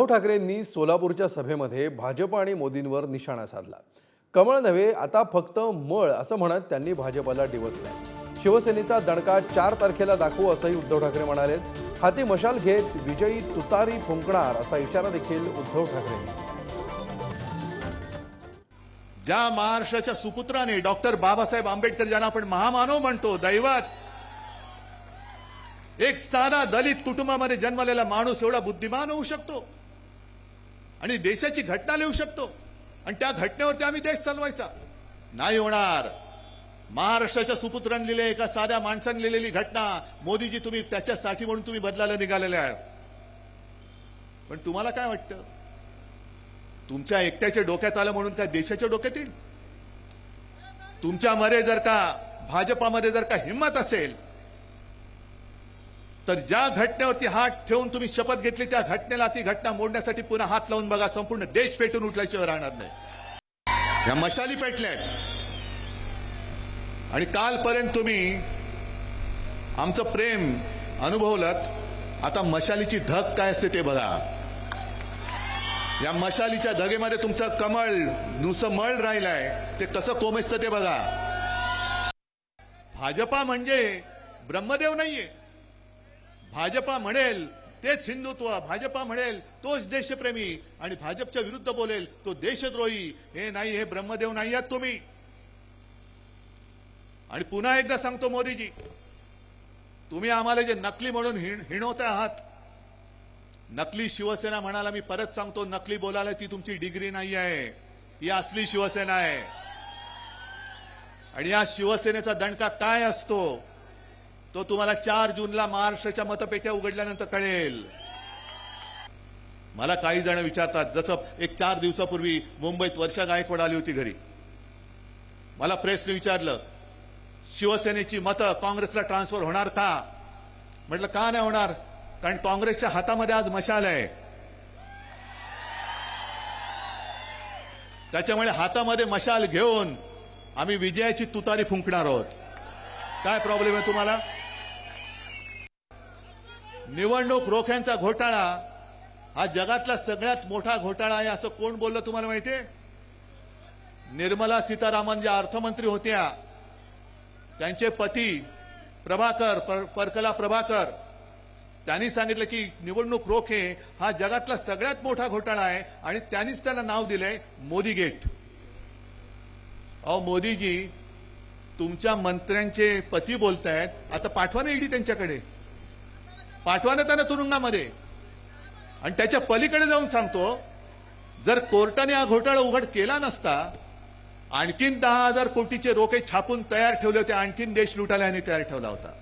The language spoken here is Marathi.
उद्धव ठाकरेंनी सोलापूरच्या सभेमध्ये भाजप आणि मोदींवर निशाणा साधला। कमळ नव्हे आता फक्त मळ असं म्हणत त्यांनी भाजपला डिवचलं। शिवसेनेचा दणका 4 तारखेला दाखवू असंही उद्धव ठाकरे म्हणाले। हाती मशाल घेत विजयी तुतारी फुंकणार असा इशारा देखील उद्धव ठाकरेंनी। ज्या महाराष्ट्राच्या सुपुत्राने डॉक्टर बाबासाहेब आंबेडकर ज्यांना आपण महामानव म्हणतो, दैवत, एक साधा दलित कुटुंबामध्ये जन्मलेला माणूस एवढा बुद्धिमान होऊ शकतो आणि देशाची घटना लिहू शकतो आणि त्या घटनेवरती आम्ही देश चालवायचा नाही होणार। महाराष्ट्राच्या सुपुत्रांनी लिहिले, एका साध्या माणसाने लिहिलेली घटना मोदीजी तुम्ही त्याच्यासाठी म्हणून तुम्ही बदलायला निघालेले आहे। पण तुम्हाला काय वाटतं, तुमच्या एकट्याच्या डोक्यात आलं म्हणून काय देशाच्या डोक्यात येईल? तुमच्यामध्ये जर का भाजपामध्ये जर का हिम्मत असेल तर ज्या घटनेवरती हात ठेवून तुम्ही शपथ घेतली त्या घटनेला ती घटना मोडण्यासाठी पुन्हा हात लावून बघा, संपूर्ण देश पेटून उठल्याशिवाय राहणार नाही। या मशाली पेटल्या आणि कालपर्यंत तुम्ही आमचं प्रेम अनुभवलं, आता मशालीची धग काय असते ते बघा। या मशालीच्या धगेमध्ये तुमचं कमळ नुसतं मळ राहिलंय, ते कसं कोमेजतं ते बघा। भाजपा म्हणजे ब्रह्मदेव नाहीये। भाजपा म्हणेल तेच हिंदुत्व, भाजपा म्हणेल तोच देशप्रेमी आणि भाजपच्या विरुद्ध बोलेल तो देशद्रोही। हे नाही, हे ब्रह्मदेव नाही आहात तुम्ही। आणि पुन्हा एकदा सांगतो मोदीजी, तुम्ही आम्हाला जे नकली म्हणून हिणवता आहात, नकली शिवसेना म्हणाला, मी परत सांगतो, नकली बोलायला ती तुमची डिग्री नाही आहे, ही असली शिवसेना आहे। आणि या शिवसेनेचा दणका काय असतो तो तुम्हाला 4 जूनला महाराष्ट्राच्या मतपेट्या उघडल्यानंतर कळेल। मला काही जण विचारतात, जसं एक 4 दिवसापूर्वी मुंबईत वर्षा गायकवाड आली होती घरी, मला प्रेसने विचारलं शिवसेनेची मतं काँग्रेसला ट्रान्सफर होणार का? म्हटलं का नाही होणार, कारण काँग्रेसच्या हातामध्ये आज मशाल आहे, त्याच्यामुळे हातामध्ये मशाल घेऊन आम्ही विजयाची तुतारी फुंकणार आहोत। काय प्रॉब्लेम आहे तुम्हाला? निवडणूक रोख्यांचा घोटाळा हा जगातला सगळ्यात मोठा घोटाळा आहे असं कोण बोललं तुम्हाला माहितीये? निर्मला सीतारामन ज्या अर्थमंत्री होत्या, त्यांचे पती परकला प्रभाकर, त्यांनी सांगितलं की निवडणूक रोखे हा जगातला सगळ्यात मोठा घोटाळा आहे आणि त्यांनीच त्याला नाव दिलंय मोदी गेट। अहो मोदीजी, तुमच्या मंत्र्यांचे पती बोलतायत, आता पाठवा ना ईडी त्यांच्याकडे, पाठवा ना त्यांना तुरुंगामध्ये। आणि त्याच्या पलीकडे जाऊन सांगतो, जर कोर्टाने हा घोटाळा उघड केला नसता, आणखीन 10,000 कोटीचे रोखे छापून तयार ठेवले होते, आणखीन देश लुटायला यांनी तयार ठेवला होता।